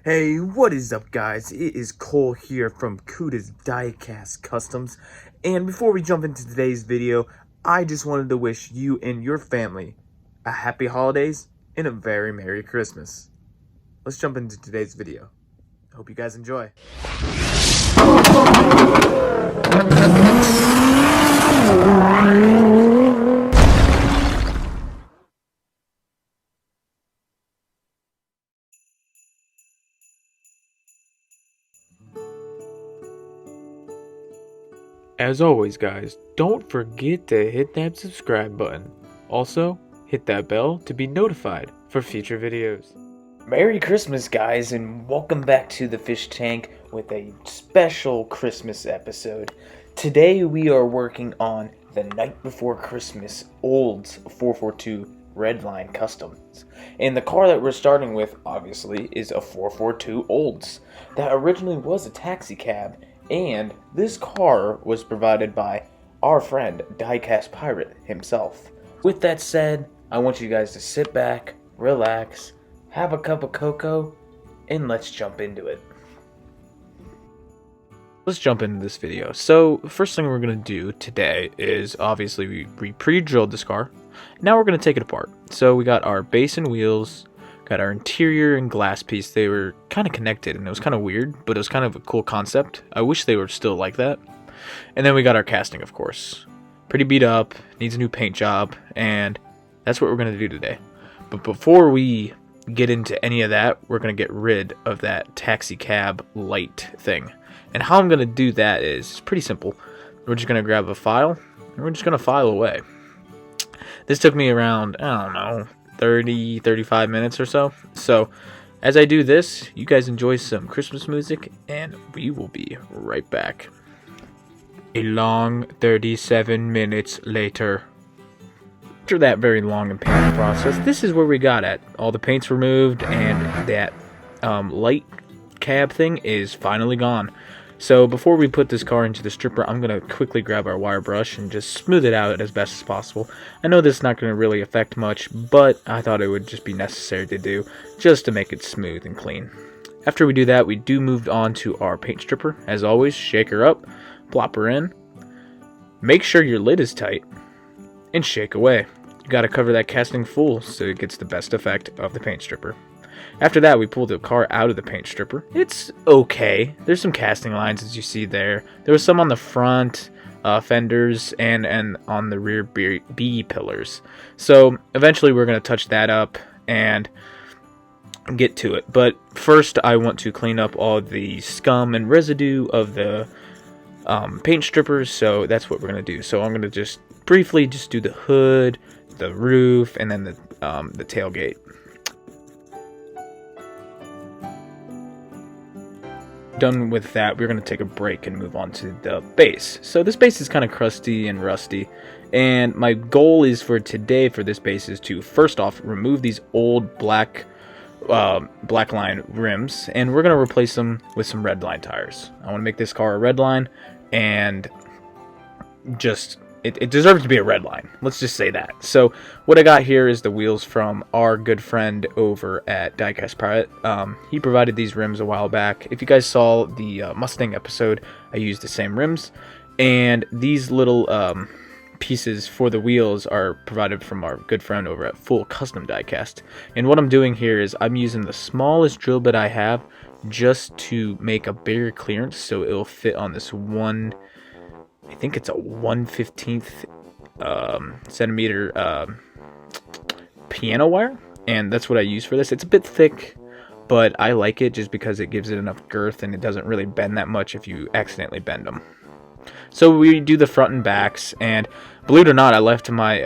Hey, what is up, guys? It is Cole here from Cuda's Diecast Customs, and before we jump into today's video, I just wanted to wish you and your family a happy holidays and a very Merry Christmas. Let's jump into today's video. I hope you guys enjoy. As always, guys, don't forget to hit that subscribe button. Also, hit that bell to be notified for future videos. Merry Christmas, guys, and welcome back to the fish tank with a special Christmas episode. Today we are working on the Night Before Christmas Olds 442 Redline Customs. And the car that we're starting with, obviously, is a 442 Olds that originally was a taxi cab. And this car was provided by our friend Diecast Pirate himself. With that said, I want you guys to sit back, relax, have a cup of cocoa, and let's jump into it. Let's jump into this video. So, first thing we're going to do today is, obviously, we pre-drilled this car. Now we're going to take it apart. So we got our base and wheels, got our interior and glass piece. They were kind of connected, and it was kind of weird, but it was kind of a cool concept. I wish they were still like that. And then we got our casting, of course. Pretty beat up, needs a new paint job, and that's what we're going to do today. But before we get into any of that, we're going to get rid of that taxi cab light thing. And how I'm going to do that is pretty simple. We're just going to grab a file, and we're just going to file away. This took me around, I don't know, 35 minutes or so. So as I do this, you guys enjoy some Christmas music, and we will be right back. A long 37 minutes later. After that very long and painful process, this is where we got at. All the paint's removed, and that light cab thing is finally gone. So before we put this car into the stripper, I'm going to quickly grab our wire brush and just smooth it out as best as possible. I know this is not going to really affect much, but I thought it would just be necessary to do just to make it smooth and clean. After we do that, we do move on to our paint stripper. As always, shake her up, plop her in, make sure your lid is tight, and shake away. You got to cover that casting full so it gets the best effect of the paint stripper. After that, we pull the car out of the paint stripper. It's okay. There's some casting lines, as you see there. There was some on the front fenders and on the rear B pillars. So eventually we're going to touch that up and get to it. But first, I want to clean up all the scum and residue of the paint strippers. So that's what we're going to do. So I'm going to just briefly just do the hood, the roof, and then the tailgate. Done with that, we're going to take a break and move on to the base. So this base is kind of crusty and rusty, and my goal is for today for this base is to first off remove these old black line rims, and we're going to replace them with some Redline tires. I want to make this car a Redline, and just it deserves to be a Redline. Let's just say that. So what I got here is the wheels from our good friend over at Diecast Pirate. He provided these rims a while back. If you guys saw the Mustang episode, I used the same rims. And these little pieces for the wheels are provided from our good friend over at Full Custom Diecast. And what I'm doing here is I'm using the smallest drill bit I have just to make a bigger clearance so it'll fit on this one. I think it's a 1/15 centimeter piano wire, and that's what I use for this. It's a bit thick, but I like it just because it gives it enough girth and it doesn't really bend that much if you accidentally bend them. So we do the front and backs, and believe it or not, I left my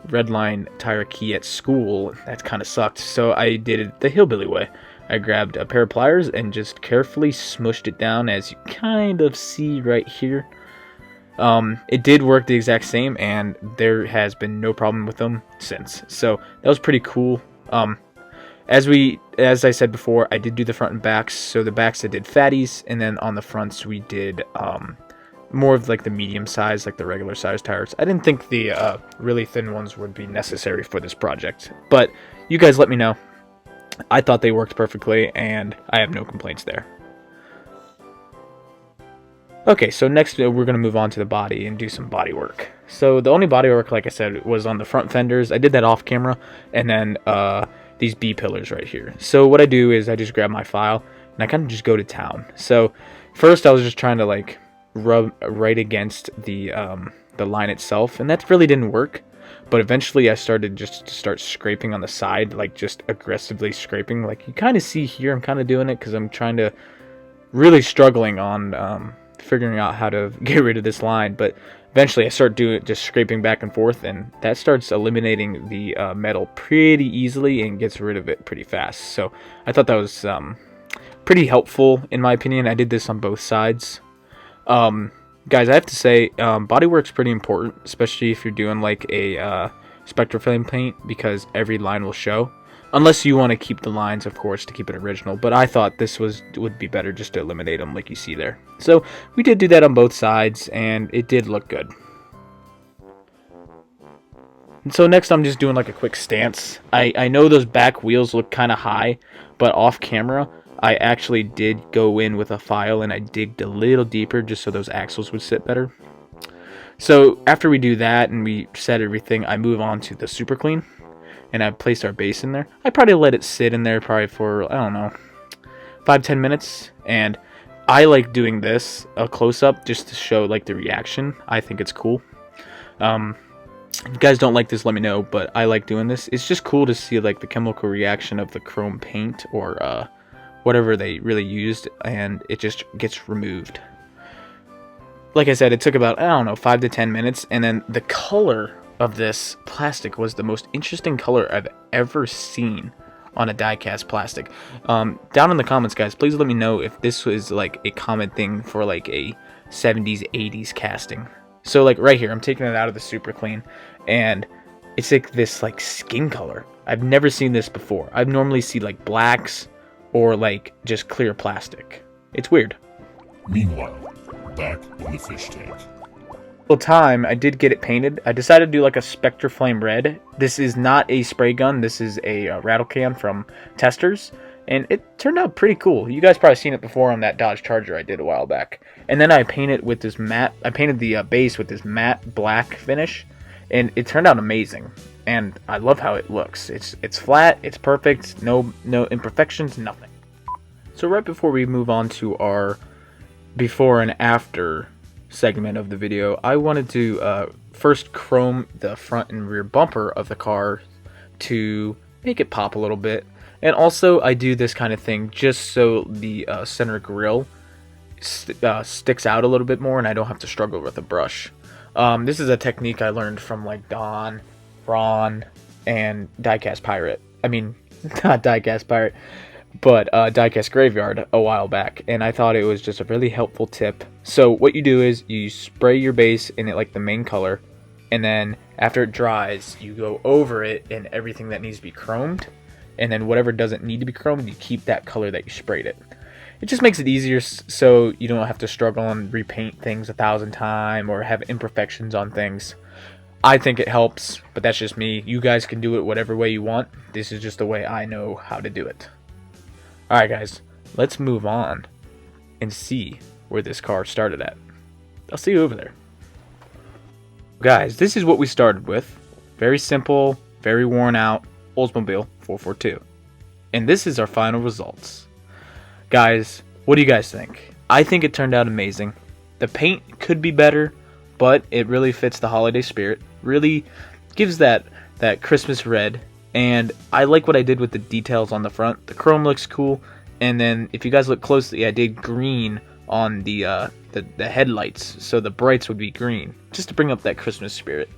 Redline tire key at school. That kind of sucked, so I did it the hillbilly way. I grabbed a pair of pliers and just carefully smushed it down, as you kind of see right here. It did work the exact same, and there has been no problem with them since. So that was pretty cool. As I said before, I did do the front and backs. So the backs I did fatties, and then on the fronts we did more of like the medium size, like the regular size tires. I didn't think the really thin ones would be necessary for this project, but you guys let me know. I thought they worked perfectly, and I have no complaints there. Okay, so next we're going to move on to the body and do some body work. So the only body work, like I said, was on the front fenders. I did that off camera, and then these B-pillars right here. So what I do is I just grab my file, and I kind of just go to town. So first I was just trying to like rub right against the line itself, and that really didn't work. But eventually I started just to start scraping on the side, like just aggressively scraping. Like you kind of see here, I'm kind of doing it because I'm trying to, really struggling on figuring out how to get rid of this line. But eventually I start doing it, just scraping back and forth, and that starts eliminating the metal pretty easily and gets rid of it pretty fast. So I thought that was pretty helpful in my opinion. I did this on both sides. Guys, I have to say, bodywork's pretty important, especially if you're doing like a Spectraflame paint, because every line will show. Unless you want to keep the lines, of course, to keep it original. But I thought this would be better just to eliminate them like you see there. So we did do that on both sides, and it did look good. And so next I'm just doing like a quick stance. I know those back wheels look kind of high, but off camera, I actually did go in with a file and I digged a little deeper just so those axles would sit better. So after we do that and we set everything, I move on to the super clean, and I placed our base in there. I probably let it sit in there probably for, I don't know, 5-10 minutes. And I like doing this, a close-up, just to show like the reaction. I think it's cool. If you guys don't like this, let me know, but I like doing this. It's just cool to see like the chemical reaction of the chrome paint or whatever they really used, and it just gets removed. Like I said, it took about, I don't know, 5 to 10 minutes, and then the color of this plastic was the most interesting color I've ever seen on a diecast plastic. Down in the comments, guys, please let me know if this was like a common thing for like a 70s, 80s casting. So like right here, I'm taking it out of the super clean, and it's like this like skin color. I've never seen this before. I've normally see like blacks or like just clear plastic. It's weird. Meanwhile, back in the fish tank. Well, time I did get it painted. I decided to do like a Spectraflame red. This is not a spray gun. This is a rattle can from Testers, and it turned out pretty cool. You guys probably seen it before on that Dodge Charger I did a while back. And then I painted with this matte. I painted the base with this matte black finish, and it turned out amazing. And I love how it looks. It's flat. It's perfect. No imperfections. Nothing. So right before we move on to our before and after segment of the video, I wanted to first chrome the front and rear bumper of the car to make it pop a little bit. And also I do this kind of thing just so the center grille sticks out a little bit more and I don't have to struggle with a brush. This is a technique I learned from like Don, Ron, and Diecast Pirate. I mean, not Diecast Pirate, but Diecast Graveyard a while back, and I thought it was just a really helpful tip. So what you do is you spray your base in it like the main color, and then after it dries, you go over it in everything that needs to be chromed, and then whatever doesn't need to be chromed, you keep that color that you sprayed it. It just makes it easier so you don't have to struggle and repaint things 1,000 times or have imperfections on things. I think it helps, but that's just me. You guys can do it whatever way you want. This is just the way I know how to do it. Alright guys, let's move on and see where this car started at. I'll see you over there. Guys, this is what we started with. Very simple, very worn out Oldsmobile 442. And this is our final results. Guys, what do you guys think? I think it turned out amazing. The paint could be better, but it really fits the holiday spirit. Really gives that Christmas red. And I like what I did with the details on the front. The chrome looks cool. And then if you guys look closely, I did green on the headlights. So the brights would be green, just to bring up that Christmas spirit.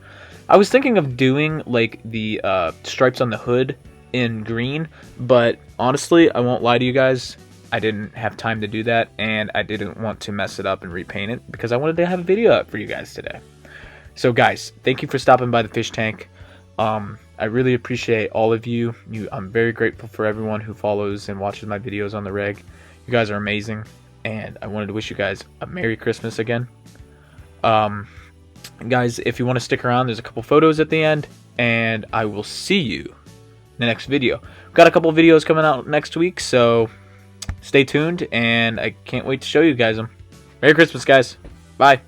I was thinking of doing like the stripes on the hood in green. But honestly, I won't lie to you guys. I didn't have time to do that. And I didn't want to mess it up and repaint it, because I wanted to have a video up for you guys today. So guys, thank you for stopping by the fish tank. I really appreciate all of you. I'm very grateful for everyone who follows and watches my videos on the reg. You guys are amazing, and I wanted to wish you guys a Merry Christmas again. Guys, if you want to stick around, there's a couple photos at the end, and I will see you the next video. We've got a couple videos coming out next week, so stay tuned, and I can't wait to show you guys them. Merry Christmas, guys. Bye.